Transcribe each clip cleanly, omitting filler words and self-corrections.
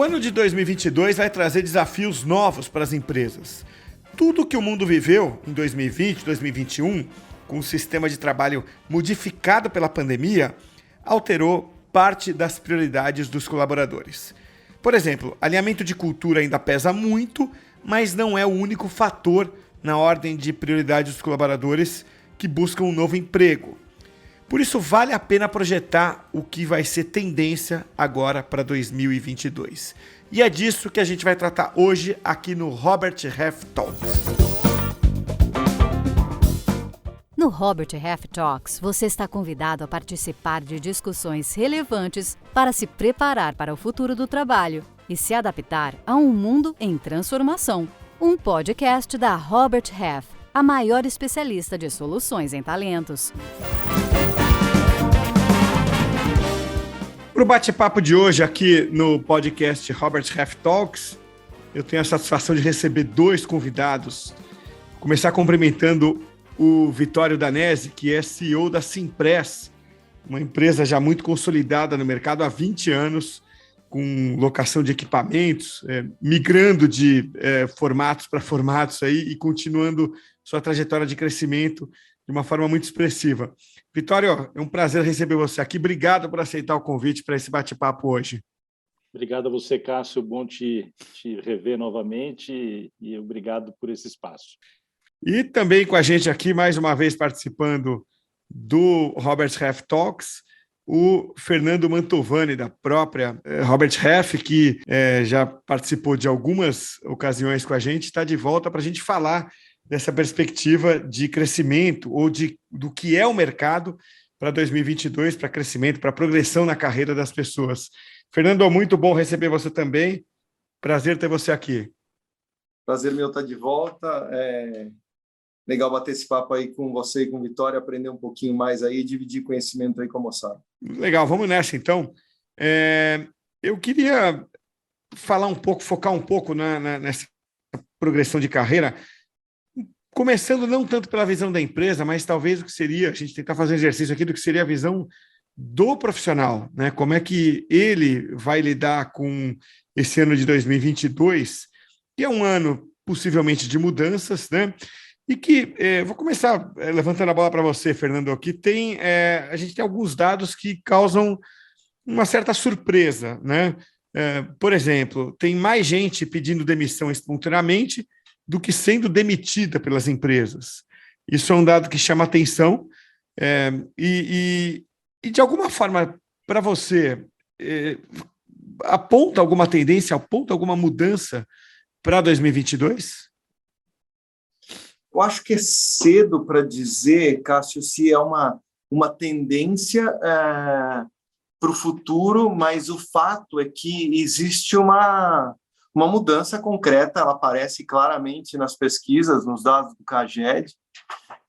O ano de 2022 vai trazer desafios novos para as empresas. Tudo que o mundo viveu em 2020, 2021, com o sistema de trabalho modificado pela pandemia, alterou parte das prioridades dos colaboradores. Por exemplo, alinhamento de cultura ainda pesa muito, mas não é o único fator na ordem de prioridade dos colaboradores que buscam um novo emprego. Por isso, vale a pena projetar o que vai ser tendência agora para 2022. E é disso que a gente vai tratar hoje aqui no Robert Half Talks. No Robert Half Talks, você está convidado a participar de discussões relevantes para se preparar para o futuro do trabalho e se adaptar a um mundo em transformação. Um podcast da Robert Half, a maior especialista de soluções em talentos. Para o bate-papo de hoje aqui no podcast Robert Half Talks, eu tenho a satisfação de receber dois convidados. Vou começar cumprimentando o Vitório Danese, que é CEO da Simpress, uma empresa já muito consolidada no mercado há 20 anos, com locação de equipamentos, migrando de formatos para formatos aí, e continuando sua trajetória de crescimento de uma forma muito expressiva. Vitório, é um prazer receber você aqui. Obrigado por aceitar o convite para esse bate-papo hoje. Obrigado a você, Cássio. Bom te rever novamente e obrigado por esse espaço. E também com a gente aqui, mais uma vez participando do Robert Half Talks, o Fernando Mantovani, da própria Robert Half, que já participou de algumas ocasiões com a gente, está de volta para a gente falar dessa perspectiva de crescimento ou do que é o mercado para 2022, para crescimento, para progressão na carreira das pessoas. Fernando, muito bom receber você também. Prazer ter você aqui. Prazer meu estar de volta. Legal bater esse papo aí com você e com Vitória, aprender um pouquinho mais aí e dividir conhecimento aí com a moçada. Legal, vamos nessa então. Eu queria falar um pouco, focar um pouco nessa progressão de carreira, começando não tanto pela visão da empresa, mas talvez o que seria, a gente tentar fazer um exercício aqui do que seria a visão do profissional, né? Como é que ele vai lidar com esse ano de 2022, que é um ano possivelmente de mudanças, né? E que, vou começar levantando a bola para você, Fernando, aqui a gente tem alguns dados que causam uma certa surpresa, né? Por exemplo, tem mais gente pedindo demissão espontaneamente do que sendo demitida pelas empresas. Isso é um dado que chama atenção e de alguma forma, para você, aponta alguma tendência, aponta alguma mudança para 2022? Eu acho que é cedo para dizer, Cássio, se é uma tendência para o futuro, mas o fato é que existe uma mudança concreta, ela aparece claramente nas pesquisas, nos dados do CAGED.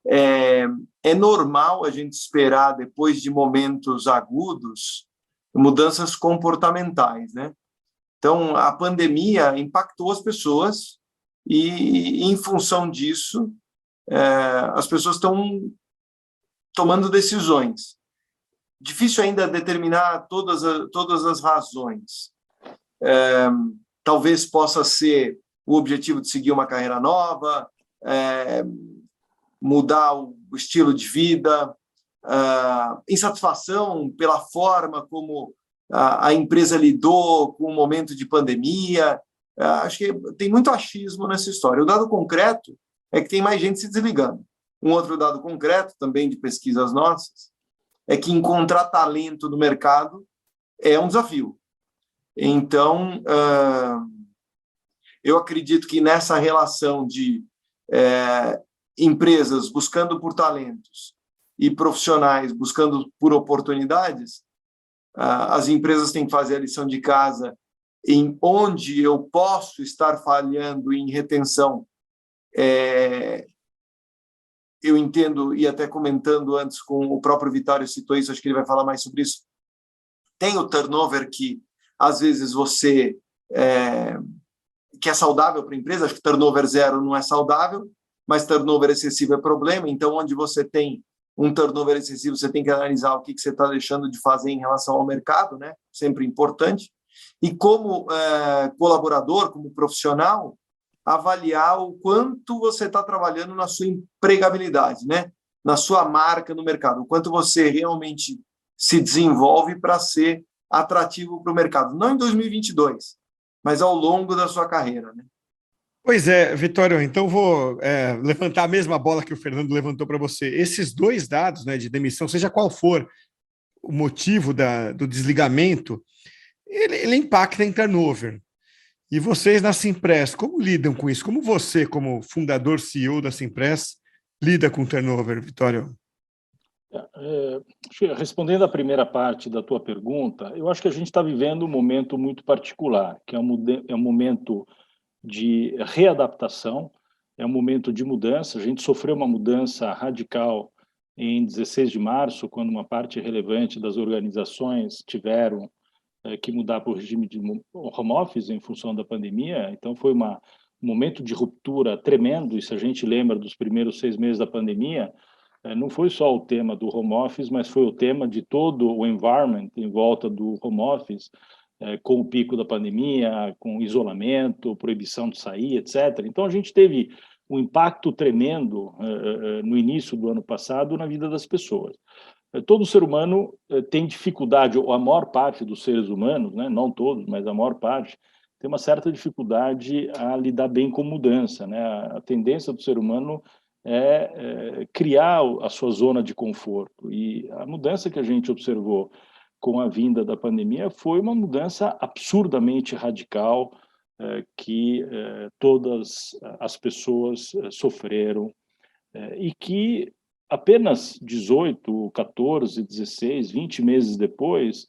É normal a gente esperar, depois de momentos agudos, mudanças comportamentais, né? Então, a pandemia impactou as pessoas e, em função disso, as pessoas estão tomando decisões. Difícil ainda determinar todas as razões. Talvez possa ser o objetivo de seguir uma carreira nova, mudar o estilo de vida, insatisfação pela forma como a empresa lidou com o momento de pandemia. Acho que tem muito achismo nessa história. O dado concreto é que tem mais gente se desligando. Um outro dado concreto, também de pesquisas nossas, é que encontrar talento no mercado é um desafio. Então, eu acredito que nessa relação de empresas buscando por talentos e profissionais buscando por oportunidades, as empresas têm que fazer a lição de casa em onde eu posso estar falhando em retenção. Eu entendo, e até comentando antes com o próprio Vitório citou isso, acho que ele vai falar mais sobre isso. Tem o turnover que, às vezes, você que é saudável para a empresa, acho que turnover zero não é saudável, mas turnover excessivo é problema. Então, onde você tem um turnover excessivo, você tem que analisar o que você está deixando de fazer em relação ao mercado, né? Sempre importante. E como colaborador, como profissional, avaliar o quanto você está trabalhando na sua empregabilidade, né? Na sua marca no mercado, o quanto você realmente se desenvolve para ser atrativo para o mercado. Não em 2022, mas ao longo da sua carreira, né? Pois é, Vitório, então vou levantar a mesma bola que o Fernando levantou para você. Esses dois dados, né, de demissão, seja qual for o motivo do desligamento, ele impacta em turnover. E vocês na Simpress, como lidam com isso? Como você, como fundador, CEO da Simpress, lida com turnover, Vitório? Respondendo à primeira parte da tua pergunta, eu acho que a gente está vivendo um momento muito particular, que é um momento de readaptação, é um momento de mudança. A gente sofreu uma mudança radical em 16 de março, quando uma parte relevante das organizações tiveram que mudar para o regime de home office em função da pandemia. Então, foi um momento de ruptura tremendo, e se a gente lembra dos primeiros 6 meses da pandemia, não foi só o tema do home office, mas foi o tema de todo o environment em volta do home office, com o pico da pandemia, com isolamento, proibição de sair, etc. Então, a gente teve um impacto tremendo no início do ano passado na vida das pessoas. Todo ser humano tem dificuldade, ou a maior parte dos seres humanos, né, não todos, mas a maior parte, tem uma certa dificuldade a lidar bem com mudança, né? A tendência do ser humano é criar a sua zona de conforto. E a mudança que a gente observou com a vinda da pandemia foi uma mudança absurdamente radical que todas as pessoas sofreram e que apenas 18, 14, 16, 20 meses depois,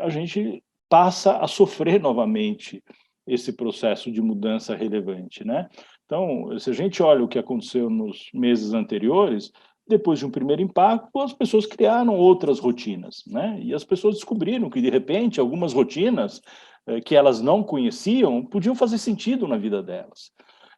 a gente passa a sofrer novamente esse processo de mudança relevante, né? Então, se a gente olha o que aconteceu nos meses anteriores, depois de um primeiro impacto, as pessoas criaram outras rotinas, né? E as pessoas descobriram que, de repente, algumas rotinas que elas não conheciam podiam fazer sentido na vida delas.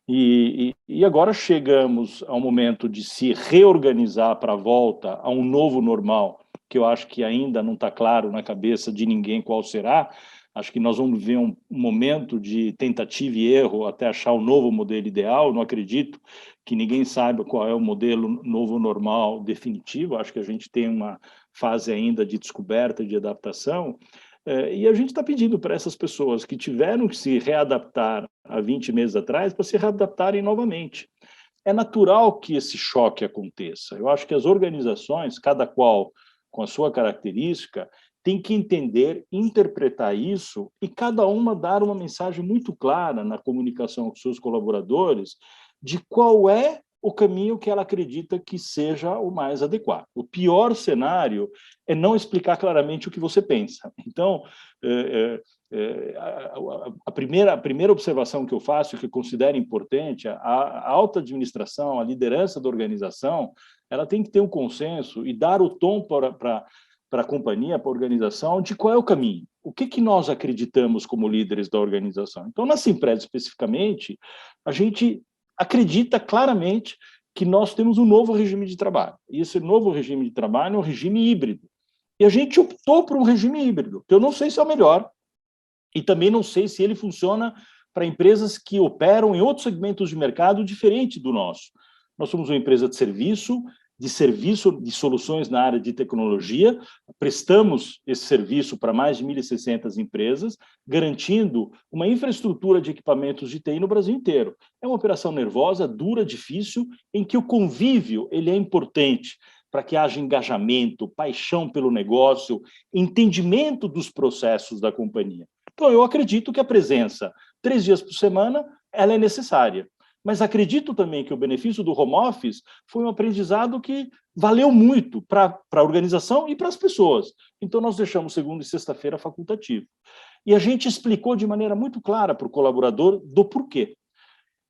E agora chegamos ao momento de se reorganizar para a volta a um novo normal, que eu acho que ainda não está claro na cabeça de ninguém qual será. Acho que nós vamos viver um momento de tentativa e erro até achar o novo modelo ideal. Não acredito que ninguém saiba qual é o modelo novo normal definitivo. Acho que a gente tem uma fase ainda de descoberta, de adaptação. E a gente está pedindo para essas pessoas que tiveram que se readaptar há 20 meses atrás para se readaptarem novamente. É natural que esse choque aconteça. Eu acho que as organizações, cada qual com a sua característica, tem que entender, interpretar isso e cada uma dar uma mensagem muito clara na comunicação com seus colaboradores de qual é o caminho que ela acredita que seja o mais adequado. O pior cenário é não explicar claramente o que você pensa. Então, a primeira observação que eu faço, que eu considero importante, a alta administração, a liderança da organização, ela tem que ter um consenso e dar o tom para a companhia, para a organização, de qual é o caminho. O que nós acreditamos como líderes da organização? Então, na Simpress, especificamente, a gente acredita claramente que nós temos um novo regime de trabalho. E esse novo regime de trabalho é um regime híbrido. E a gente optou por um regime híbrido, que eu não sei se é o melhor, e também não sei se ele funciona para empresas que operam em outros segmentos de mercado diferente do nosso. Nós somos uma empresa de serviço de soluções na área de tecnologia, prestamos esse serviço para mais de 1.600 empresas, garantindo uma infraestrutura de equipamentos de TI no Brasil inteiro. É uma operação nervosa, dura, difícil, em que o convívio ele é importante para que haja engajamento, paixão pelo negócio, entendimento dos processos da companhia. Então, eu acredito que a presença 3 dias por semana ela é necessária. Mas acredito também que o benefício do home office foi um aprendizado que valeu muito para a organização e para as pessoas. Então, nós deixamos segunda e sexta-feira facultativo. E a gente explicou de maneira muito clara para o colaborador do porquê.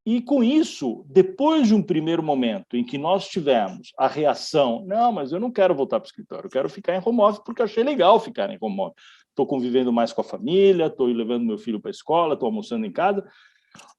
E, com isso, depois de um primeiro momento em que nós tivemos a reação, não, mas eu não quero voltar para o escritório, eu quero ficar em home office porque achei legal ficar em home office. Estou convivendo mais com a família, estou levando meu filho para a escola, estou almoçando em casa.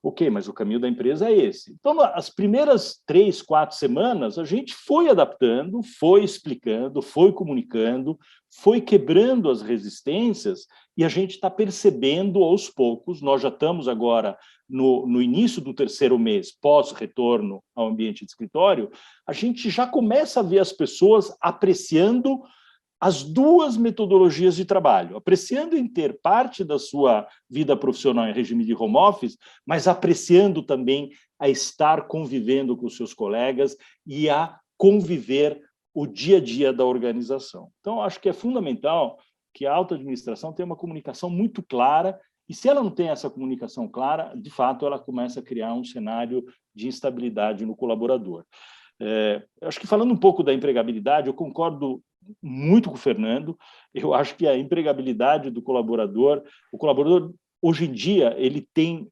Ok, mas o caminho da empresa é esse. Então, as primeiras 3, 4 semanas, a gente foi adaptando, foi explicando, foi comunicando, foi quebrando as resistências e a gente está percebendo aos poucos, nós já estamos agora no início do 3º mês, pós-retorno ao ambiente de escritório, a gente já começa a ver as pessoas apreciando as 2 metodologias de trabalho, apreciando em ter parte da sua vida profissional em regime de home office, mas apreciando também a estar convivendo com os seus colegas e a conviver o dia a dia da organização. Então, acho que é fundamental que a alta administração tenha uma comunicação muito clara, e se ela não tem essa comunicação clara, de fato, ela começa a criar um cenário de instabilidade no colaborador. Acho que falando um pouco da empregabilidade, eu concordo muito com o Fernando. Eu acho que a empregabilidade do colaborador, o colaborador, hoje em dia, ele tem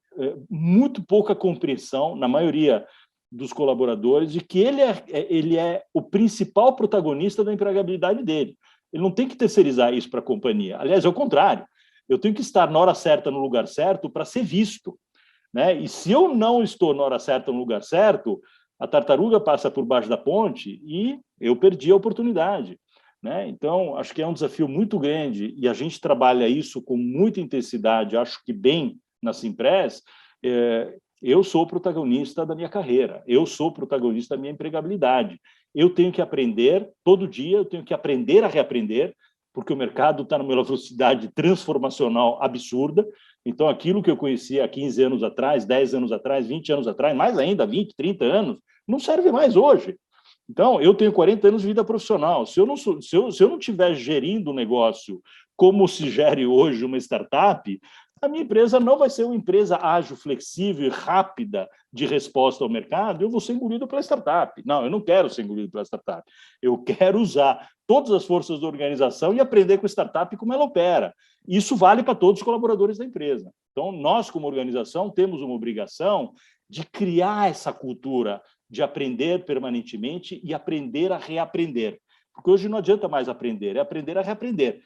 muito pouca compreensão, na maioria dos colaboradores, de que ele é o principal protagonista da empregabilidade dele. Ele não tem que terceirizar isso para a companhia. Aliás, é o contrário. Eu tenho que estar na hora certa, no lugar certo, para ser visto, né? E se eu não estou na hora certa, no lugar certo, a tartaruga passa por baixo da ponte e eu perdi a oportunidade, né? Então, acho que é um desafio muito grande e a gente trabalha isso com muita intensidade, acho que bem na Simpress. Eu sou o protagonista da minha carreira, eu sou o protagonista da minha empregabilidade. Eu tenho que aprender todo dia, eu tenho que aprender a reaprender, porque o mercado está numa velocidade transformacional absurda. Então, aquilo que eu conhecia há 15 anos atrás, 10 anos atrás, 20 anos atrás, mais ainda, 20, 30 anos, não serve mais hoje. Então, eu tenho 40 anos de vida profissional. Se eu não estiver gerindo um negócio como se gere hoje uma startup, a minha empresa não vai ser uma empresa ágil, flexível e rápida de resposta ao mercado, eu vou ser engolido pela startup. Não, eu não quero ser engolido pela startup. Eu quero usar todas as forças da organização e aprender com a startup como ela opera. Isso vale para todos os colaboradores da empresa. Então, nós, como organização, temos uma obrigação de criar essa cultura de aprender permanentemente e aprender a reaprender. Porque hoje não adianta mais aprender, é aprender a reaprender.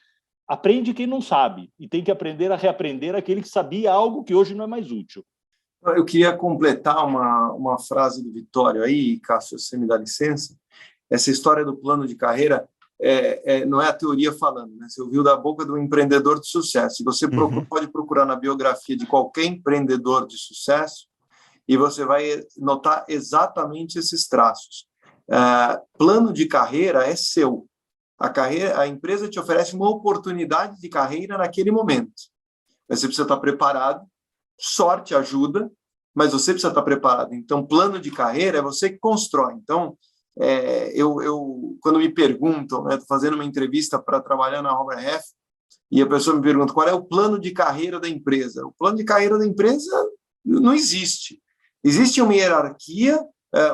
Aprende quem não sabe e tem que aprender a reaprender aquele que sabia algo que hoje não é mais útil. Eu queria completar uma frase do Vitório aí, Cássio, se você me dá licença. Essa história do plano de carreira não é a teoria falando, né? Você ouviu da boca do empreendedor de sucesso. Você pode procurar na biografia de qualquer empreendedor de sucesso e você vai notar exatamente esses traços. Plano de carreira é seu. A empresa te oferece uma oportunidade de carreira naquele momento. Mas você precisa estar preparado, sorte ajuda, mas você precisa estar preparado. Então, plano de carreira é você que constrói. Então, quando me perguntam, estou fazendo uma entrevista para trabalhar na Robert Half, e a pessoa me pergunta qual é o plano de carreira da empresa. O plano de carreira da empresa não existe. Existe uma hierarquia,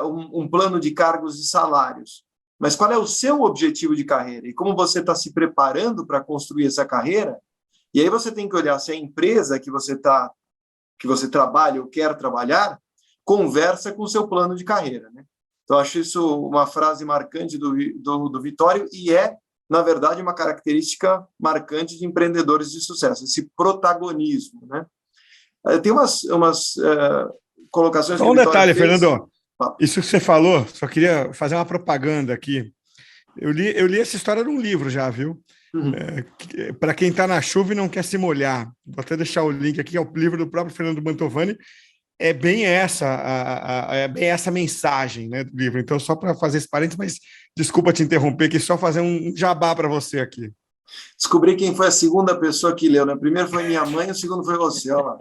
um plano de cargos e salários. Mas qual é o seu objetivo de carreira? E como você está se preparando para construir essa carreira? E aí você tem que olhar se a empresa que você trabalha ou quer trabalhar conversa com o seu plano de carreira, né? Então, acho isso uma frase marcante do Vitório e na verdade, uma característica marcante de empreendedores de sucesso, esse protagonismo, né? Tem umas colocações... Só um detalhe, Fernando. Isso que você falou, só queria fazer uma propaganda aqui. Eu li essa história num livro já, viu? Para quem está na chuva e não quer se molhar. Vou até deixar o link aqui, é o livro do próprio Fernando Mantovani. É bem essa mensagem, né, do livro. Então, só para fazer esse parênteses, mas desculpa te interromper, que só fazer um jabá para você aqui. Descobri quem foi a segunda pessoa que leu, né? Primeiro foi minha mãe, o segundo foi você, olha lá.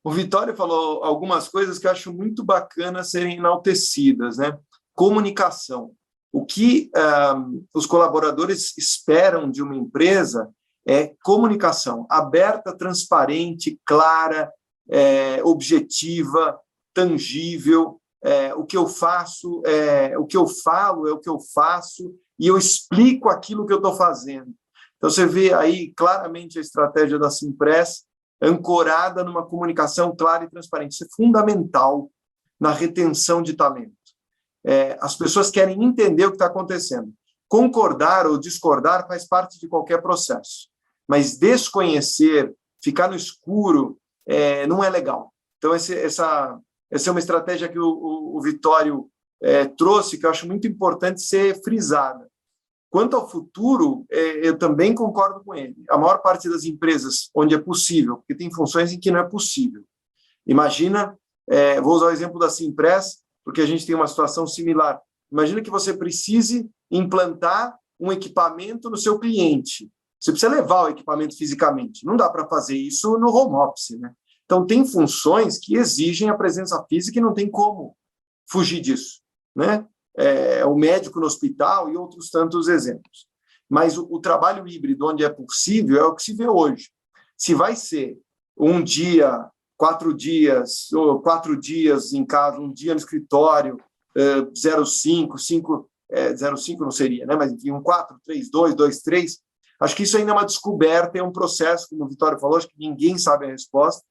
O Vitório falou algumas coisas que eu acho muito bacana serem enaltecidas, né? Comunicação. O que os colaboradores esperam de uma empresa é comunicação aberta, transparente, clara, objetiva, tangível. O que eu faço, o que eu falo é o que eu faço e eu explico aquilo que eu estou fazendo. Então, você vê aí claramente a estratégia da Simpress ancorada numa comunicação clara e transparente. Isso é fundamental na retenção de talento. As pessoas querem entender o que está acontecendo. Concordar ou discordar faz parte de qualquer processo, mas desconhecer, ficar no escuro não é legal. Então, essa é uma estratégia que o Vitório trouxe, que eu acho muito importante ser frisada. Quanto ao futuro, eu também concordo com ele. A maior parte das empresas onde é possível, porque tem funções em que não é possível. Imagina, vou usar o exemplo da Simpress, porque a gente tem uma situação similar. Imagina que você precise implantar um equipamento no seu cliente. Você precisa levar o equipamento fisicamente. Não dá para fazer isso no home office, né? Então, tem funções que exigem a presença física e não tem como fugir disso, né? O médico no hospital e outros tantos exemplos. Mas o trabalho híbrido, onde é possível, é o que se vê hoje. Se vai ser um dia, 4 dias, ou 4 dias em casa, um dia no escritório, 0,5, 0,5 não seria, né? Mas enfim, 4, 3, 2, 2, 3. Acho que isso ainda é uma descoberta, é um processo, como o Vitório falou, acho que ninguém sabe a resposta.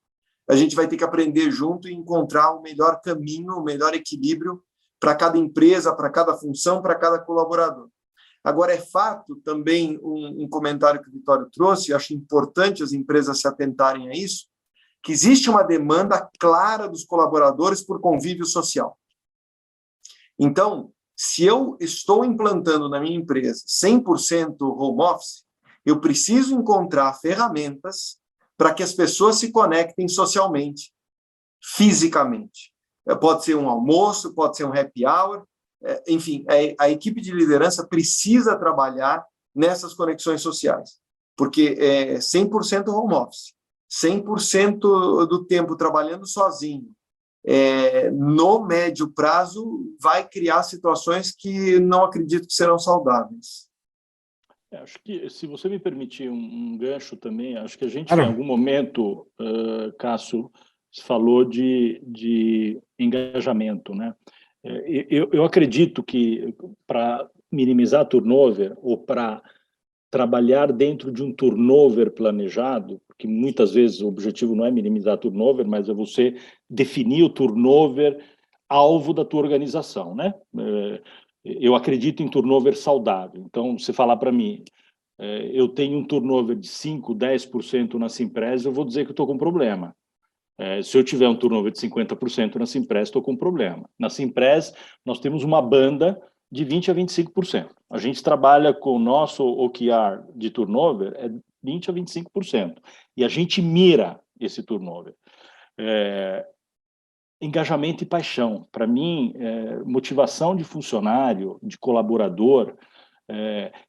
A gente vai ter que aprender junto e encontrar o melhor caminho, o melhor equilíbrio para cada empresa, para cada função, para cada colaborador. Agora, é fato também um comentário que o Vitório trouxe, acho importante as empresas se atentarem a isso, que existe uma demanda clara dos colaboradores por convívio social. Então, se eu estou implantando na minha empresa 100% home office, eu preciso encontrar ferramentas para que as pessoas se conectem socialmente, fisicamente. Pode ser um almoço, pode ser um happy hour, enfim, a equipe de liderança precisa trabalhar nessas conexões sociais, porque é 100% home office, 100% do tempo trabalhando sozinho, no médio prazo vai criar situações que não acredito que serão saudáveis. Acho que, se você me permitir um gancho também, acho que a gente, Claro. em algum momento, Cássio, falou de engajamento, né? Eu acredito que, para minimizar turnover, ou para trabalhar dentro de um turnover planejado, porque muitas vezes o objetivo não é minimizar turnover, mas é você definir o turnover alvo da tua organização, né? Eu acredito em turnover saudável. Então, você falar para mim, eu tenho um turnover de 5%, 10% na Simpress, eu vou dizer que eu estou com problema. Se eu tiver um turnover de 50% na Simpress, estou com problema. Na Simpress, nós temos uma banda de 20% a 25%. A gente trabalha com o nosso OKR de turnover, 20% a 25%. E a gente mira esse turnover. Engajamento e paixão. Para mim, motivação de funcionário, de colaborador,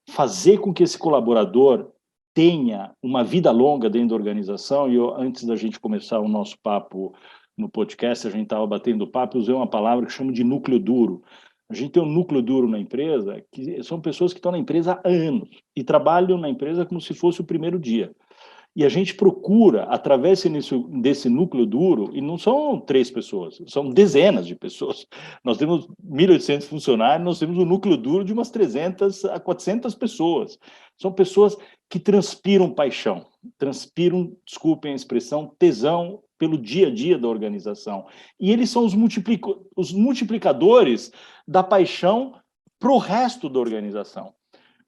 fazer com que esse colaborador tenha uma vida longa dentro da organização. E antes da gente começar o nosso papo no podcast, a gente estava batendo papo, eu usei uma palavra que chamo de núcleo duro. A gente tem um núcleo duro na empresa, que são pessoas que estão na empresa há anos e trabalham na empresa como se fosse o primeiro dia. E a gente procura, através desse núcleo duro, e não são 3 pessoas, são dezenas de pessoas. Nós temos 1.800 funcionários, nós temos um núcleo duro de umas 300 a 400 pessoas. São pessoas que transpiram paixão, transpiram, desculpem a expressão, tesão pelo dia a dia da organização. E eles são os multiplicadores da paixão para o resto da organização.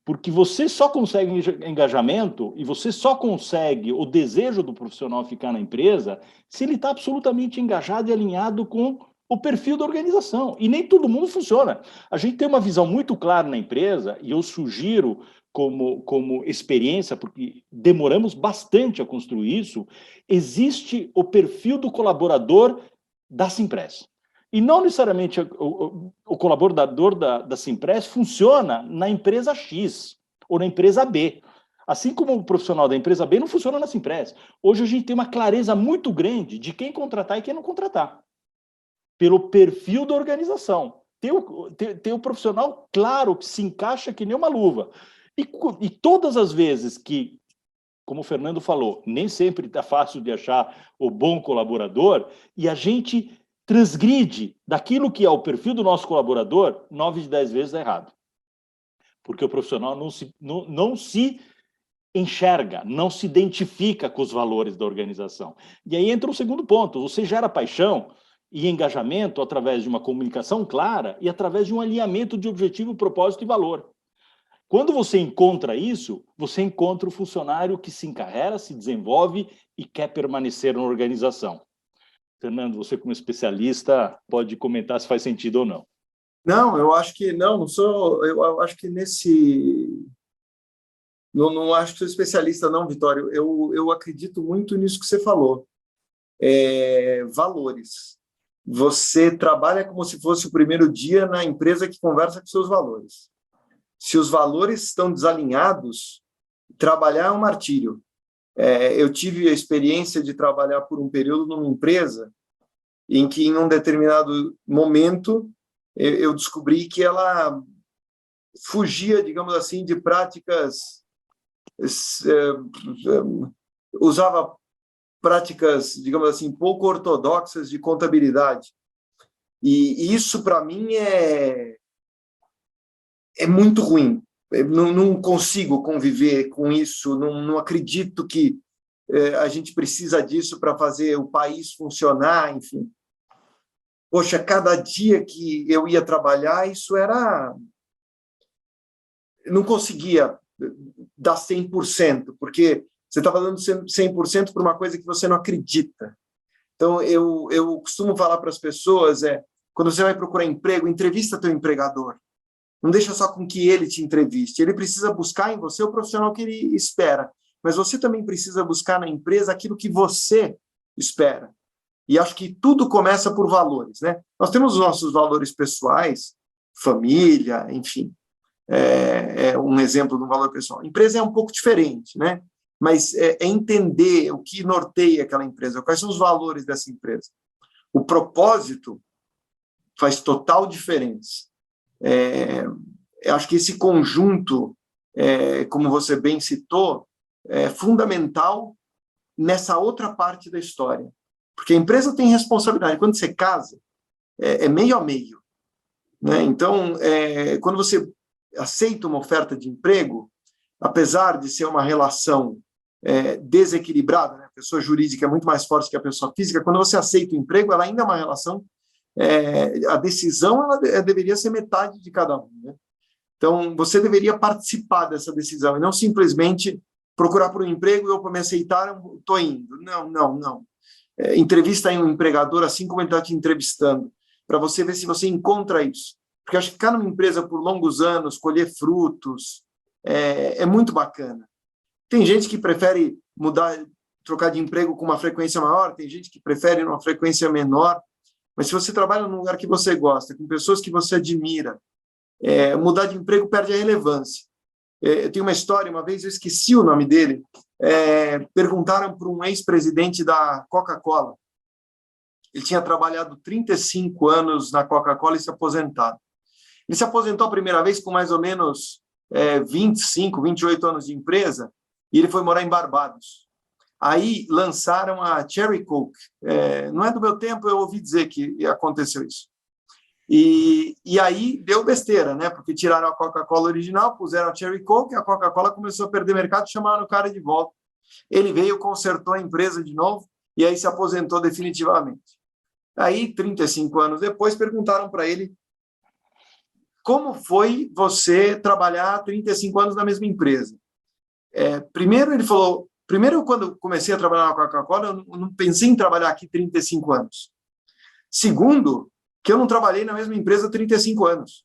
Porque você só consegue engajamento e você só consegue o desejo do profissional ficar na empresa se ele está absolutamente engajado e alinhado com o perfil da organização. E nem todo mundo funciona. A gente tem uma visão muito clara na empresa, e eu sugiro como experiência, porque demoramos bastante a construir isso, existe o perfil do colaborador da Simpress. E não necessariamente o colaborador da Simpress funciona na empresa X ou na empresa B. Assim como o profissional da empresa B não funciona na Simpress. Hoje a gente tem uma clareza muito grande de quem contratar e quem não contratar. Pelo perfil da organização. Tem o profissional claro que se encaixa que nem uma luva. E todas as vezes que, como o Fernando falou, nem sempre está fácil de achar o bom colaborador, e a gente transgride daquilo que é o perfil do nosso colaborador, 9 de 10 vezes é errado. Porque o profissional não se enxerga, não se identifica com os valores da organização. E aí entra o segundo ponto, você gera paixão e engajamento através de uma comunicação clara e através de um alinhamento de objetivo, propósito e valor. Quando você encontra isso, você encontra o funcionário que se encarrega, se desenvolve e quer permanecer na organização. Fernando, você como especialista pode comentar se faz sentido ou não. Não, eu acho que não sou. Eu acho que não acho que sou especialista, não, Vitório. Eu acredito muito nisso que você falou. Valores. Você trabalha como se fosse o primeiro dia na empresa que conversa com seus valores. Se os valores estão desalinhados, trabalhar é um martírio. Eu tive a experiência de trabalhar por um período numa empresa em que, em um determinado momento, eu descobri que ela fugia, digamos assim, de práticas, usava práticas, digamos assim, pouco ortodoxas de contabilidade. E isso, para mim, é muito ruim. Eu não consigo conviver com isso, não acredito que a gente precisa disso para fazer o país funcionar, enfim. Poxa, cada dia que eu ia trabalhar, isso era... não conseguia dar 100%, porque você está falando 100% por uma coisa que você não acredita. Então, eu costumo falar para as pessoas, quando você vai procurar emprego, entrevista teu empregador. Não deixa só com que ele te entreviste. Ele precisa buscar em você o profissional que ele espera, mas você também precisa buscar na empresa aquilo que você espera. E acho que tudo começa por valores, né? Nós temos os nossos valores pessoais, família, enfim. É um exemplo de um valor pessoal. A empresa é um pouco diferente, né? Mas é entender o que norteia aquela empresa, quais são os valores dessa empresa. O propósito faz total diferença. Eu acho que esse conjunto, como você bem citou, é fundamental nessa outra parte da história. Porque a empresa tem responsabilidade. Quando você casa, é meio a meio, né? Então, quando você aceita uma oferta de emprego, apesar de ser uma relação desequilibrada, né? A pessoa jurídica é muito mais forte que a pessoa física, quando você aceita o emprego, ela ainda é uma relação, a decisão ela deveria ser metade de cada um, né? Então, você deveria participar dessa decisão e não simplesmente procurar por um emprego e eu, para me aceitar, estou indo. Não. Entrevista aí um empregador assim como ele está te entrevistando, para você ver se você encontra isso. Porque acho que ficar numa empresa por longos anos, colher frutos, é muito bacana. Tem gente que prefere trocar de emprego com uma frequência maior, tem gente que prefere uma frequência menor, mas se você trabalha num lugar que você gosta, com pessoas que você admira, mudar de emprego perde a relevância. Eu tenho uma história, uma vez eu esqueci o nome dele, perguntaram para um ex-presidente da Coca-Cola. Ele tinha trabalhado 35 anos na Coca-Cola e se aposentado. Ele se aposentou a primeira vez com mais ou menos 25, 28 anos de empresa e ele foi morar em Barbados. Aí lançaram a Cherry Coke. Não é do meu tempo, eu ouvi dizer que aconteceu isso. E aí deu besteira, né? Porque tiraram a Coca-Cola original, puseram a Cherry Coke, a Coca-Cola começou a perder mercado, chamaram o cara de volta. Ele veio, consertou a empresa de novo e aí se aposentou definitivamente. Aí, 35 anos depois, perguntaram para ele como foi você trabalhar 35 anos na mesma empresa. Primeiro, ele falou, quando comecei a trabalhar na Coca-Cola, eu não pensei em trabalhar aqui 35 anos. Segundo, que eu não trabalhei na mesma empresa há 35 anos.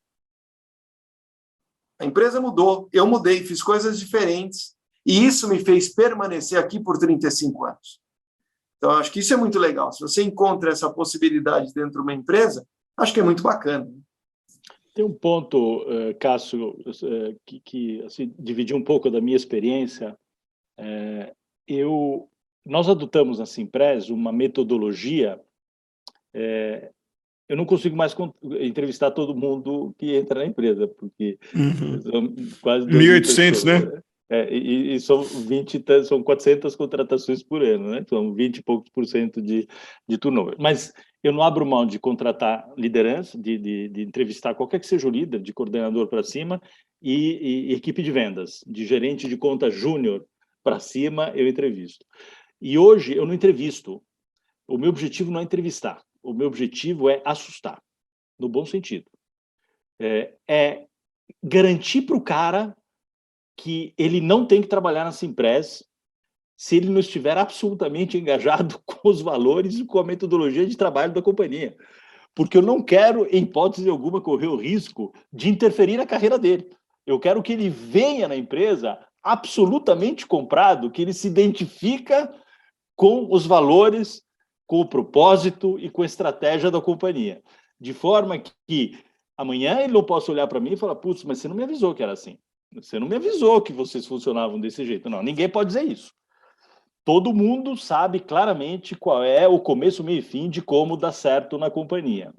A empresa mudou, eu mudei, fiz coisas diferentes, e isso me fez permanecer aqui por 35 anos. Então, acho que isso é muito legal. Se você encontra essa possibilidade dentro de uma empresa, acho que é muito bacana. Tem um ponto, Cássio, que assim, dividir um pouco da minha experiência. Nós adotamos na Simpress uma metodologia. Eu não consigo mais entrevistar todo mundo que entra na empresa, porque são quase 1.800, né? E são 400 contratações por ano, né? São 20 e poucos % de turnover. Mas eu não abro mão de contratar liderança, de entrevistar qualquer que seja o líder, de coordenador para cima, e equipe de vendas, de gerente de conta júnior para cima, eu entrevisto. E hoje eu não entrevisto. O meu objetivo não é entrevistar. O meu objetivo é assustar, no bom sentido. É garantir para o cara que ele não tem que trabalhar na Simpress se ele não estiver absolutamente engajado com os valores e com a metodologia de trabalho da companhia. Porque eu não quero, em hipótese alguma, correr o risco de interferir na carreira dele. Eu quero que ele venha na empresa absolutamente comprado, que ele se identifica com os valores, com o propósito e com a estratégia da companhia. De forma que amanhã ele não possa olhar para mim e falar, putz, mas você não me avisou que era assim. Você não me avisou que vocês funcionavam desse jeito. Não, ninguém pode dizer isso. Todo mundo sabe claramente qual é o começo, meio e fim de como dar certo na companhia.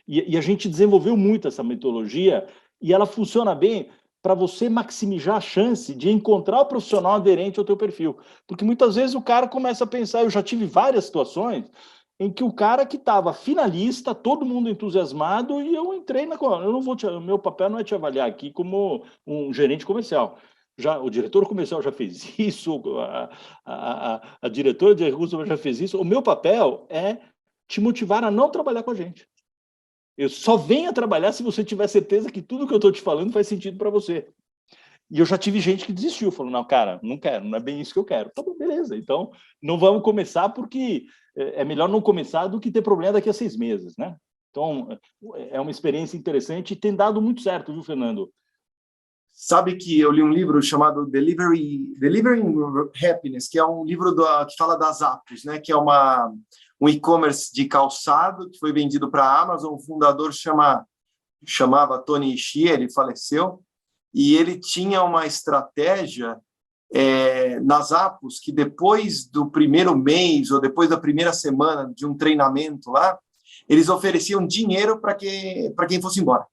E a gente desenvolveu muito essa metodologia e ela funciona bem para você maximizar a chance de encontrar o profissional aderente ao teu perfil. Porque muitas vezes o cara começa a pensar, eu já tive várias situações em que o cara que estava finalista, todo mundo entusiasmado, e eu entrei na... Eu não vou o meu papel não é te avaliar aqui como um gerente comercial. Já, o diretor comercial já fez isso, a diretora de recursos já fez isso. O meu papel é te motivar a não trabalhar com a gente. Eu só venho a trabalhar se você tiver certeza que tudo que eu estou te falando faz sentido para você. E eu já tive gente que desistiu, falou, não, cara, não quero, não é bem isso que eu quero. Tá bom, beleza, então não vamos começar porque é melhor não começar do que ter problema daqui a 6 meses, né? Então, é uma experiência interessante e tem dado muito certo, viu, Fernando? Sabe que eu li um livro chamado Delivering Happiness, que é um livro que fala das apps, né? Que é um e-commerce de calçado que foi vendido para a Amazon. O fundador chamava Tony Ishii, ele faleceu, e ele tinha uma estratégia nas apps que depois do primeiro mês ou depois da primeira semana de um treinamento lá, eles ofereciam dinheiro para quem fosse embora.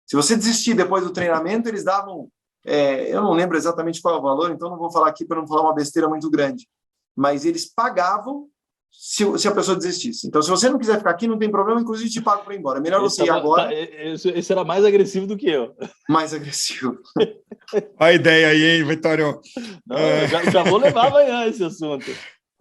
Se você desistir depois do treinamento, eles davam... eu não lembro exatamente qual é o valor, então não vou falar aqui para não falar uma besteira muito grande. Mas eles pagavam se a pessoa desistisse. Então, se você não quiser ficar aqui, não tem problema, inclusive te pago para ir embora. É melhor você ir agora... Esse era mais agressivo do que eu. Mais agressivo. Olha a ideia aí, hein, Vitório? Não, já vou levar amanhã esse assunto.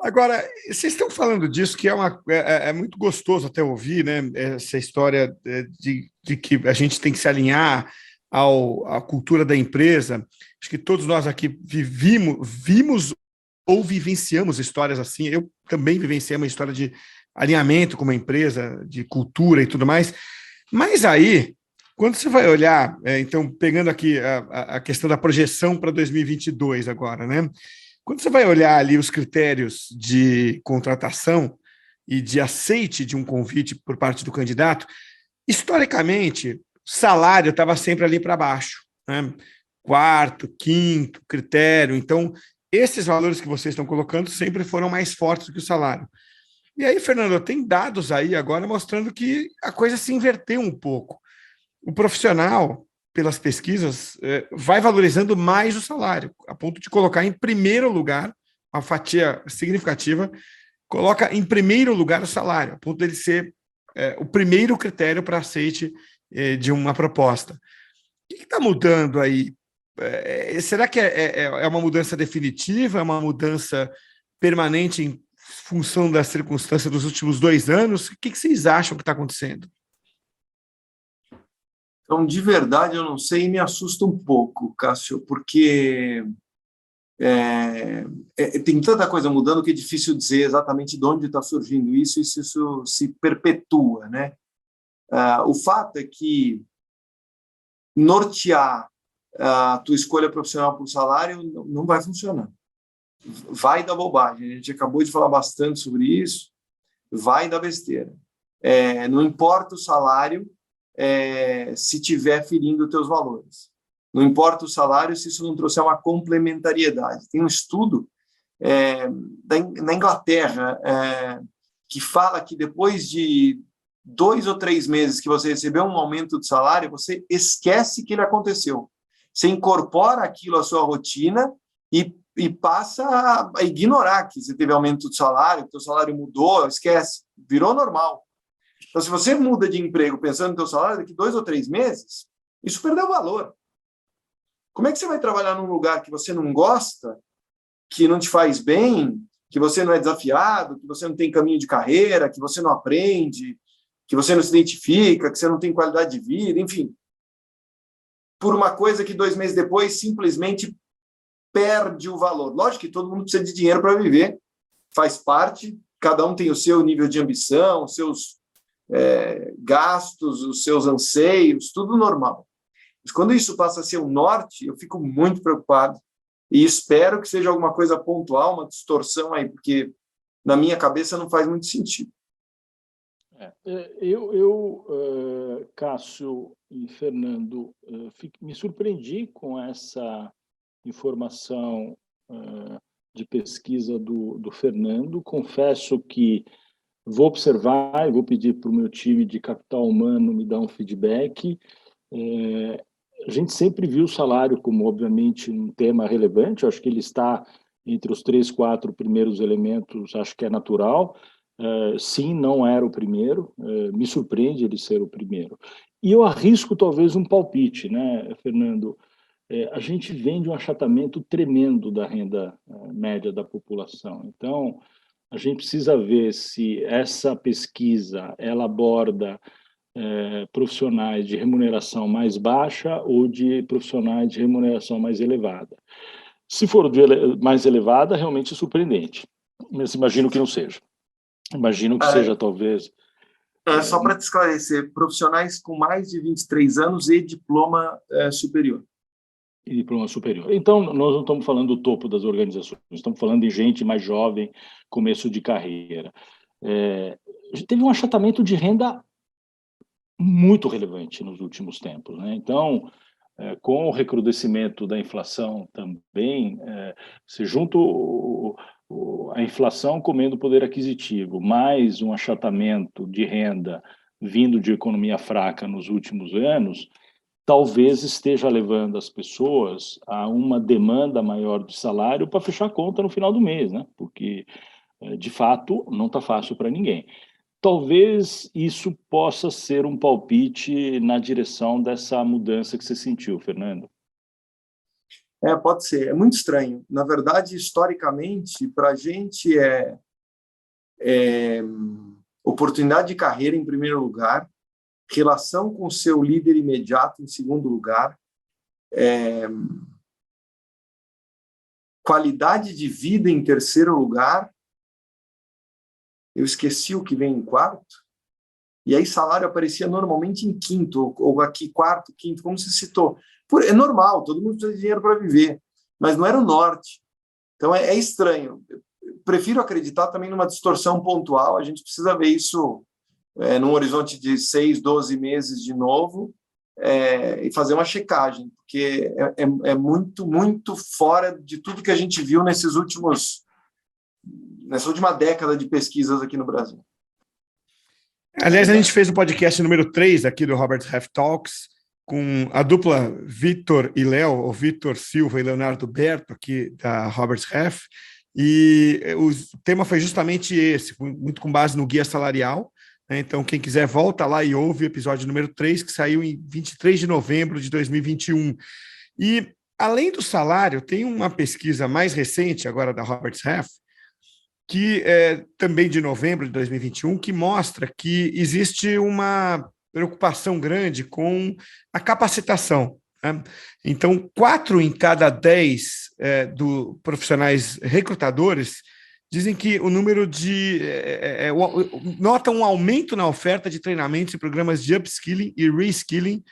Agora, vocês estão falando disso, que é muito gostoso até ouvir, né? Essa história de que a gente tem que se alinhar à cultura da empresa. Acho que todos nós aqui vimos ou vivenciamos histórias assim. Eu também vivenciei uma história de alinhamento com uma empresa, de cultura e tudo mais. Mas aí, quando você vai olhar, então, pegando aqui a questão da projeção para 2022 agora, né? Quando você vai olhar ali os critérios de contratação e de aceite de um convite por parte do candidato, historicamente, o salário estava sempre ali para baixo, né? 4º, 5º critério. Então, esses valores que vocês estão colocando sempre foram mais fortes do que o salário. E aí, Fernando, tem dados aí agora mostrando que a coisa se inverteu um pouco. O profissional, pelas pesquisas, vai valorizando mais o salário, a ponto de colocar em primeiro lugar, uma fatia significativa, coloca em primeiro lugar o salário, a ponto dele ser o primeiro critério para aceite de uma proposta. O que está mudando aí? Será que é uma mudança definitiva, é uma mudança permanente em função da circunstância dos últimos 2 anos? O que vocês acham que está acontecendo? Então, de verdade, eu não sei e me assusta um pouco, Cássio, porque tem tanta coisa mudando que é difícil dizer exatamente de onde está surgindo isso e se isso se perpetua, né? O fato é que nortear a tua escolha profissional por salário não vai funcionar. Vai dar bobagem. A gente acabou de falar bastante sobre isso. Vai dar besteira. Não importa o salário, se tiver ferindo os teus valores. Não importa o salário se isso não trouxer uma complementariedade. Tem um estudo na Inglaterra que fala que depois de 2 ou 3 meses que você recebeu um aumento de salário, você esquece que ele aconteceu. Você incorpora aquilo à sua rotina e passa a ignorar que você teve aumento de salário, que o teu salário mudou, esquece, virou normal. Então, se você muda de emprego pensando no teu salário, daqui 2 ou 3 meses, isso perdeu valor. Como é que você vai trabalhar num lugar que você não gosta, que não te faz bem, que você não é desafiado, que você não tem caminho de carreira, que você não aprende, que você não se identifica, que você não tem qualidade de vida, enfim. por uma coisa que 2 meses depois simplesmente perde o valor. Lógico que todo mundo precisa de dinheiro para viver, faz parte, cada um tem o seu nível de ambição, os seus gastos, os seus anseios, tudo normal. Mas quando isso passa a ser um norte, eu fico muito preocupado e espero que seja alguma coisa pontual, uma distorção aí, porque na minha cabeça não faz muito sentido. Cássio e Fernando, me surpreendi com essa informação de pesquisa do Fernando. Confesso que vou observar e vou pedir para o meu time de capital humano me dar um feedback. A gente sempre viu o salário como, obviamente, um tema relevante. Eu acho que ele está entre os 3, 4 primeiros elementos, acho que é natural. Sim, não era o primeiro, me surpreende ele ser o primeiro. E eu arrisco talvez um palpite, né, Fernando? A gente vem de um achatamento tremendo da renda média da população. Então, a gente precisa ver se essa pesquisa ela aborda profissionais de remuneração mais baixa ou de profissionais de remuneração mais elevada. Se for mais elevada, realmente é surpreendente, mas imagino que não seja. Imagino que seja, talvez... Só para te esclarecer, profissionais com mais de 23 anos e diploma superior. E diploma superior. Então, nós não estamos falando do topo das organizações, estamos falando de gente mais jovem, começo de carreira. Teve um achatamento de renda muito relevante nos últimos tempos, né? Então, com o recrudescimento da inflação também, se junta a inflação comendo o poder aquisitivo, mais um achatamento de renda vindo de economia fraca nos últimos anos, talvez esteja levando as pessoas a uma demanda maior de salário para fechar a conta no final do mês, né? Porque, de fato, não está fácil para ninguém. Talvez isso possa ser um palpite na direção dessa mudança que você sentiu, Fernando. Pode ser. É muito estranho. Na verdade, historicamente, para a gente oportunidade de carreira em primeiro lugar, relação com o seu líder imediato em segundo lugar, qualidade de vida em terceiro lugar, eu esqueci o que vem em quarto, e aí salário aparecia normalmente em quinto, ou aqui quarto, quinto, como você citou. É normal, todo mundo precisa de dinheiro para viver, mas não era o norte. Então é estranho. Eu prefiro acreditar também numa distorção pontual, a gente precisa ver isso num horizonte de 6, 12 meses de novo, e fazer uma checagem, porque é muito, muito fora de tudo que a gente viu nessa última década de pesquisas aqui no Brasil. Aliás, a gente fez o podcast número 3 aqui do Robert Half Talks, com a dupla Vitor e Léo, ou Vitor Silva e Leonardo Berto, aqui da Robert Half, e o tema foi justamente esse, muito com base no guia salarial. Então, quem quiser, volta lá e ouve o episódio número 3, que saiu em 23 de novembro de 2021. E, além do salário, tem uma pesquisa mais recente, agora da Roberts Half, que é também de novembro de 2021, que mostra que existe uma preocupação grande com a capacitação, né? Então, 4 em cada 10 profissionais recrutadores dizem que o número de... notam um aumento na oferta de treinamentos e programas de upskilling e reskilling,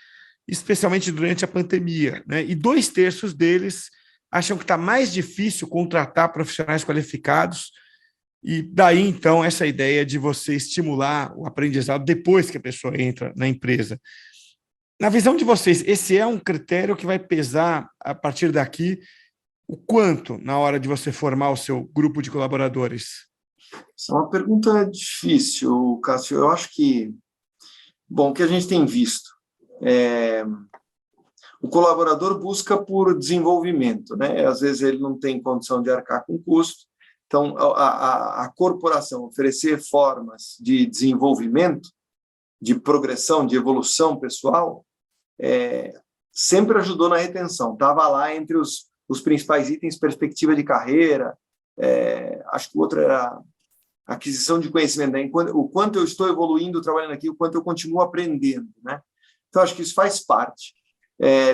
especialmente durante a pandemia, né? E 2/3 deles acham que está mais difícil contratar profissionais qualificados, e daí, então, essa ideia de você estimular o aprendizado depois que a pessoa entra na empresa. Na visão de vocês, esse é um critério que vai pesar, a partir daqui, o quanto na hora de você formar o seu grupo de colaboradores? Essa é uma pergunta difícil, Cássio. Eu acho que, o que a gente tem visto, o colaborador busca por desenvolvimento, né? Às vezes ele não tem condição de arcar com custo, então a corporação oferecer formas de desenvolvimento, de progressão, de evolução pessoal, sempre ajudou na retenção, estava lá entre os principais itens, perspectiva de carreira, acho que o outro era aquisição de conhecimento, né? O quanto eu estou evoluindo trabalhando aqui, o quanto eu continuo aprendendo, né? Então, acho que isso faz parte.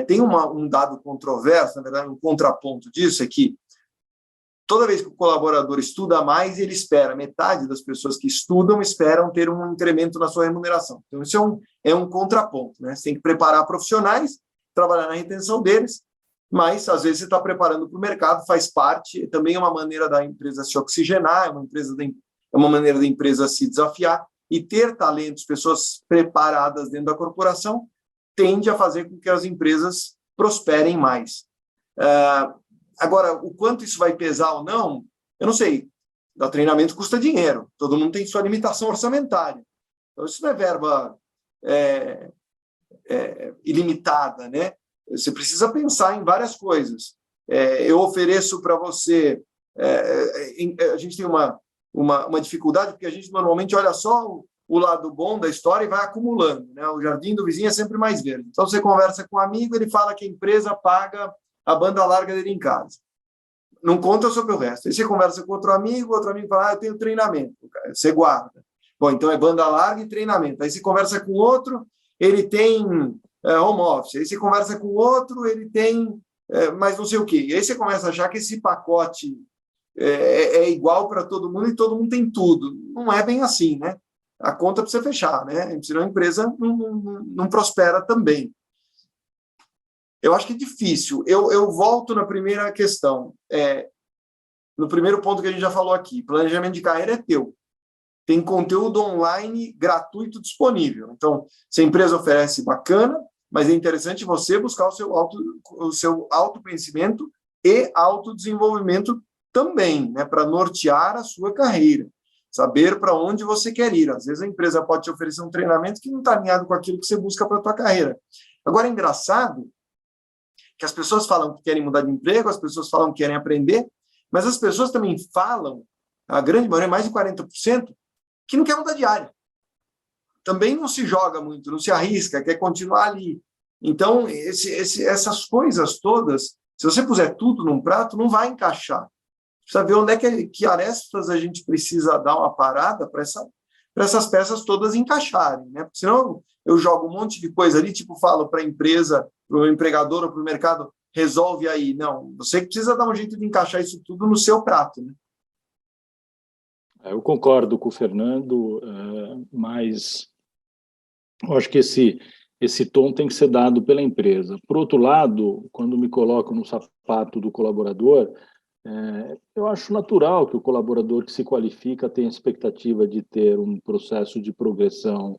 Tem um dado controverso, na verdade, um contraponto disso, é que toda vez que o colaborador estuda mais, ele espera, metade das pessoas que estudam esperam ter um incremento na sua remuneração. Então, isso é um contraponto, né? Você tem que preparar profissionais, trabalhar na retenção deles, mas, às vezes, você está preparando para o mercado, faz parte, também é uma maneira da empresa se oxigenar, é uma maneira da empresa se desafiar, e ter talentos, pessoas preparadas dentro da corporação, tende a fazer com que as empresas prosperem mais. Agora, o quanto isso vai pesar ou não, eu não sei. Dar treinamento custa dinheiro, todo mundo tem sua limitação orçamentária. Então, isso não é verba ilimitada, né? Você precisa pensar em várias coisas. Eu ofereço para você... a gente tem uma dificuldade, porque a gente normalmente olha só o lado bom da história e vai acumulando, né? O jardim do vizinho é sempre mais verde. Então, você conversa com um amigo, ele fala que a empresa paga a banda larga dele em casa. Não conta sobre o resto. Aí você conversa com outro amigo fala, eu tenho treinamento. Você guarda. Bom, então é banda larga e treinamento. Aí você conversa com outro, ele tem home office. Aí você conversa com outro, ele tem mais não sei o quê. E aí você começa a achar que esse pacote é igual para todo mundo e todo mundo tem tudo. Não é bem assim, né? A conta precisa fechar, né? Senão a empresa não prospera também. Eu acho que é difícil. Eu volto na primeira questão. No primeiro ponto que a gente já falou aqui, planejamento de carreira é teu. Tem conteúdo online gratuito disponível. Então, se a empresa oferece, bacana, mas é interessante você buscar o seu autoconhecimento e autodesenvolvimento também, né, para nortear a sua carreira. Saber para onde você quer ir. Às vezes a empresa pode te oferecer um treinamento que não está alinhado com aquilo que você busca para a tua carreira. Agora, é engraçado que as pessoas falam que querem mudar de emprego, as pessoas falam que querem aprender, mas as pessoas também falam, a grande maioria, mais de 40%, que não quer mudar de área. Também não se joga muito, não se arrisca, quer continuar ali. Então, essas coisas todas, se você puser tudo num prato, não vai encaixar. Precisa ver onde é que arestas a gente precisa dar uma parada para essas peças todas encaixarem, né? Porque senão eu jogo um monte de coisa ali, tipo, falo para a empresa, para o empregador ou para o mercado, resolve aí. Não, você precisa dar um jeito de encaixar isso tudo no seu prato, né? Eu concordo com o Fernando, mas eu acho que esse tom tem que ser dado pela empresa. Por outro lado, quando me coloco no sapato do colaborador, eu acho natural que o colaborador que se qualifica tenha a expectativa de ter um processo de progressão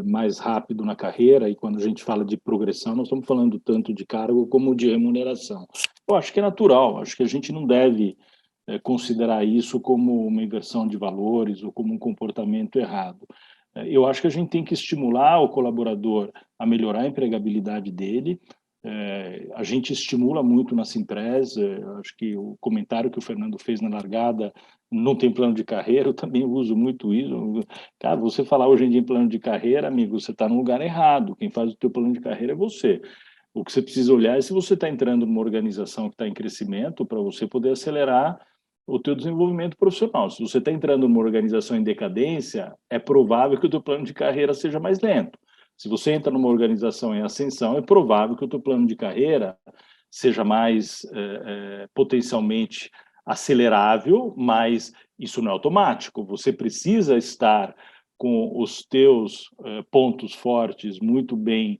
mais rápido na carreira, e quando a gente fala de progressão, nós estamos falando tanto de cargo como de remuneração. Eu acho que é natural, acho que a gente não deve considerar isso como uma inversão de valores ou como um comportamento errado. Eu acho que a gente tem que estimular o colaborador a melhorar a empregabilidade dele. A gente estimula muito na Simpress, acho que o comentário que o Fernando fez na largada, não tem plano de carreira, eu também uso muito isso. Cara, você falar hoje em dia em plano de carreira, amigo, você está no lugar errado, quem faz o teu plano de carreira é você. O que você precisa olhar é se você está entrando numa organização que está em crescimento, para você poder acelerar o teu desenvolvimento profissional. Se você está entrando numa organização em decadência, é provável que o teu plano de carreira seja mais lento. Se você entra numa organização em ascensão, é provável que o teu plano de carreira seja mais potencialmente acelerável, mas isso não é automático. Você precisa estar com os teus pontos fortes muito bem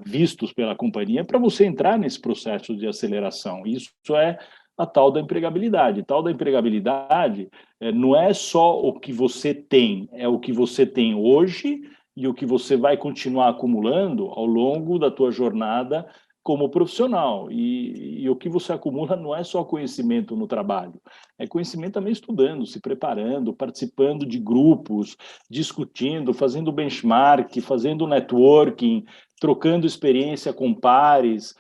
vistos pela companhia para você entrar nesse processo de aceleração. Isso é a tal da empregabilidade. Tal da empregabilidade não é só o que você tem, é o que você tem hoje e o que você vai continuar acumulando ao longo da tua jornada como profissional. E o que você acumula não é só conhecimento no trabalho, é conhecimento também estudando, se preparando, participando de grupos, discutindo, fazendo benchmark, fazendo networking, trocando experiência com pares.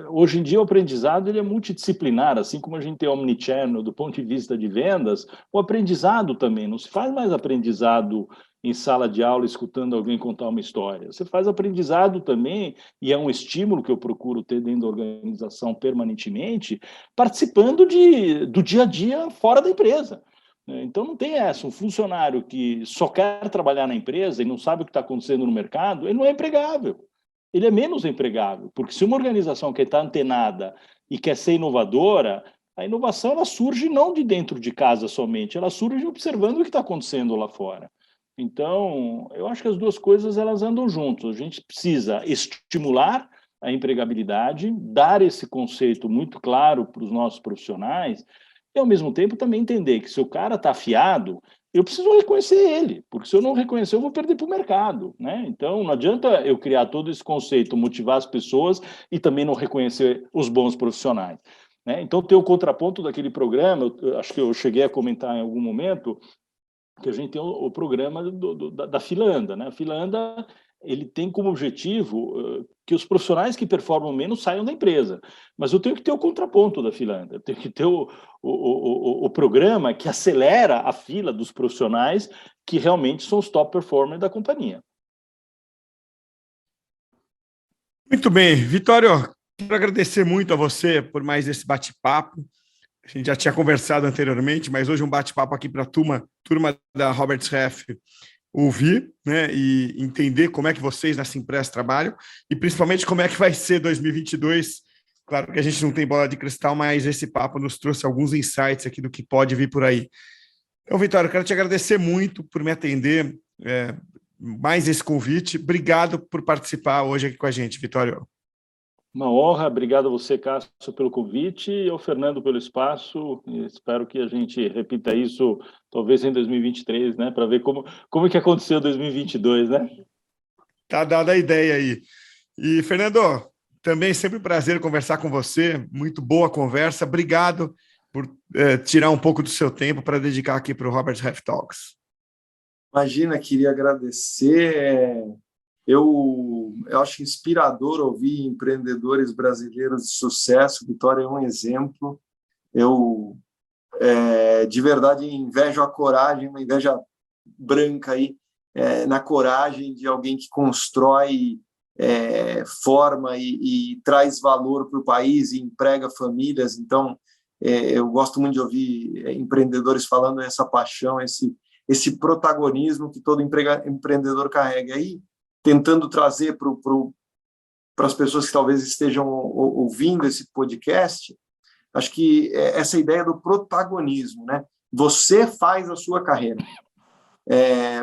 Hoje em dia o aprendizado ele é multidisciplinar, assim como a gente tem omnichannel do ponto de vista de vendas, o aprendizado também, não se faz mais aprendizado em sala de aula escutando alguém contar uma história, você faz aprendizado também, e é um estímulo que eu procuro ter dentro da organização permanentemente, participando do dia a dia fora da empresa. Então não tem essa, um funcionário que só quer trabalhar na empresa e não sabe o que está acontecendo no mercado, ele não é empregável. ele é menos empregável, porque se uma organização quer estar antenada e quer ser inovadora, a inovação ela surge não de dentro de casa somente, ela surge observando o que está acontecendo lá fora. Então, eu acho que as duas coisas elas andam juntas. A gente precisa estimular a empregabilidade, dar esse conceito muito claro para os nossos profissionais e, ao mesmo tempo, também entender que se o cara está afiado, eu preciso reconhecer ele, porque se eu não reconhecer, eu vou perder para o mercado, né? Então, não adianta eu criar todo esse conceito, motivar as pessoas e também não reconhecer os bons profissionais, né? Então, tem o contraponto daquele programa, eu acho que eu cheguei a comentar em algum momento, que a gente tem o programa da Fila Anda, né? A Fila Anda, ele tem como objetivo que os profissionais que performam menos saiam da empresa. Mas eu tenho que ter o contraponto da Fila Anda, eu tenho que ter o programa que acelera a fila dos profissionais que realmente são os top performers da companhia. Muito bem. Vitório, quero agradecer muito a você por mais esse bate-papo. A gente já tinha conversado anteriormente, mas hoje um bate-papo aqui para a turma da Roberts Half ouvir, né, e entender como é que vocês na Simpress trabalham e principalmente como é que vai ser 2022. Claro que a gente não tem bola de cristal, mas esse papo nos trouxe alguns insights aqui do que pode vir por aí. Então, Vitório, eu quero te agradecer muito por me atender mais esse convite. Obrigado por participar hoje aqui com a gente, Vitório. Uma honra, obrigado a você, Cássio, pelo convite e ao Fernando pelo espaço. Espero que a gente repita isso, talvez em 2023, né, para ver como que aconteceu em 2022, né? Tá dada a ideia aí. E, Fernando, também sempre um prazer conversar com você, muito boa conversa. Obrigado por tirar um pouco do seu tempo para dedicar aqui para o Roberts Half Talks. Imagina, queria agradecer. Eu acho inspirador ouvir empreendedores brasileiros de sucesso. Vitória é um exemplo. Eu, de verdade, invejo a coragem, uma inveja branca aí, na coragem de alguém que constrói, forma e traz valor para o país e emprega famílias. Então, eu gosto muito de ouvir empreendedores falando essa paixão, esse protagonismo que todo empreendedor carrega aí, tentando trazer para as pessoas que talvez estejam ouvindo esse podcast, acho que essa ideia do protagonismo, né? Você faz a sua carreira,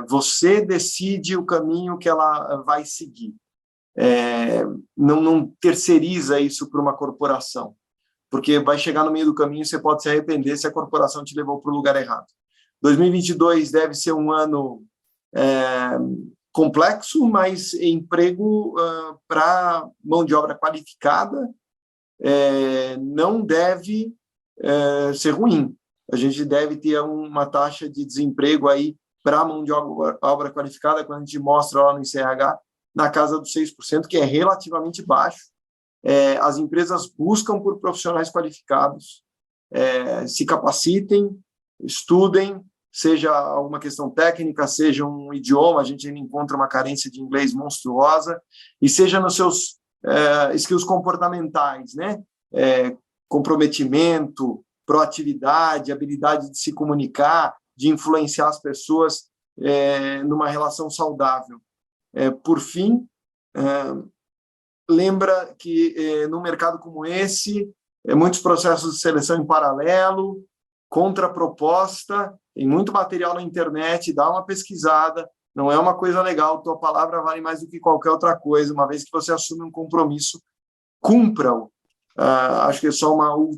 você decide o caminho que ela vai seguir, não terceiriza isso para uma corporação, porque vai chegar no meio do caminho e você pode se arrepender se a corporação te levou para o lugar errado. 2022 deve ser um ano complexo, mas emprego para mão de obra qualificada não deve ser ruim. A gente deve ter uma taxa de desemprego aí para mão de obra qualificada, quando a gente mostra lá no ICRH, na casa dos 6%, que é relativamente baixo. As empresas buscam por profissionais qualificados, se capacitem, estudem, seja alguma questão técnica, seja um idioma, a gente ainda encontra uma carência de inglês monstruosa, e seja nos seus skills comportamentais, né? Comprometimento, proatividade, habilidade de se comunicar, de influenciar as pessoas numa relação saudável. Por fim, lembra que num mercado como esse, muitos processos de seleção em paralelo, contraproposta, tem muito material na internet, dá uma pesquisada, não é uma coisa legal, tua palavra vale mais do que qualquer outra coisa, uma vez que você assume um compromisso, cumpra-o. Acho que é só um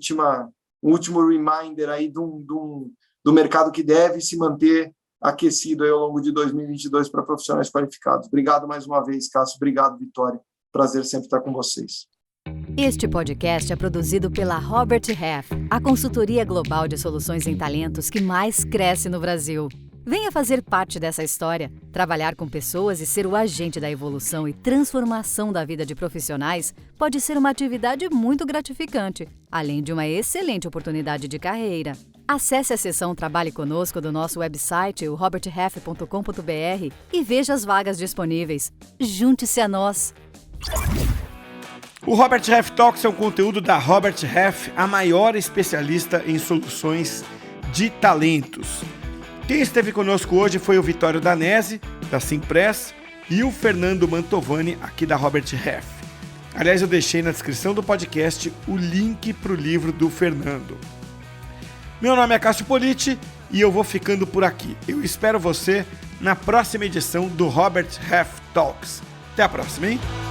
último reminder aí do mercado que deve se manter aquecido aí ao longo de 2022 para profissionais qualificados. Obrigado mais uma vez, Cássio. Obrigado, Vitória. Prazer sempre estar com vocês. Este podcast é produzido pela Robert Half, a consultoria global de soluções em talentos que mais cresce no Brasil. Venha fazer parte dessa história, trabalhar com pessoas e ser o agente da evolução e transformação da vida de profissionais pode ser uma atividade muito gratificante, além de uma excelente oportunidade de carreira. Acesse a seção Trabalhe Conosco do nosso website, o roberthalf.com.br, e veja as vagas disponíveis. Junte-se a nós! O Robert Half Talks é um conteúdo da Robert Half, a maior especialista em soluções de talentos. Quem esteve conosco hoje foi o Vitório Danese, da Simpress, e o Fernando Mantovani, aqui da Robert Half. Aliás, eu deixei na descrição do podcast o link para o livro do Fernando. Meu nome é Cássio Politi e eu vou ficando por aqui. Eu espero você na próxima edição do Robert Half Talks. Até a próxima, hein?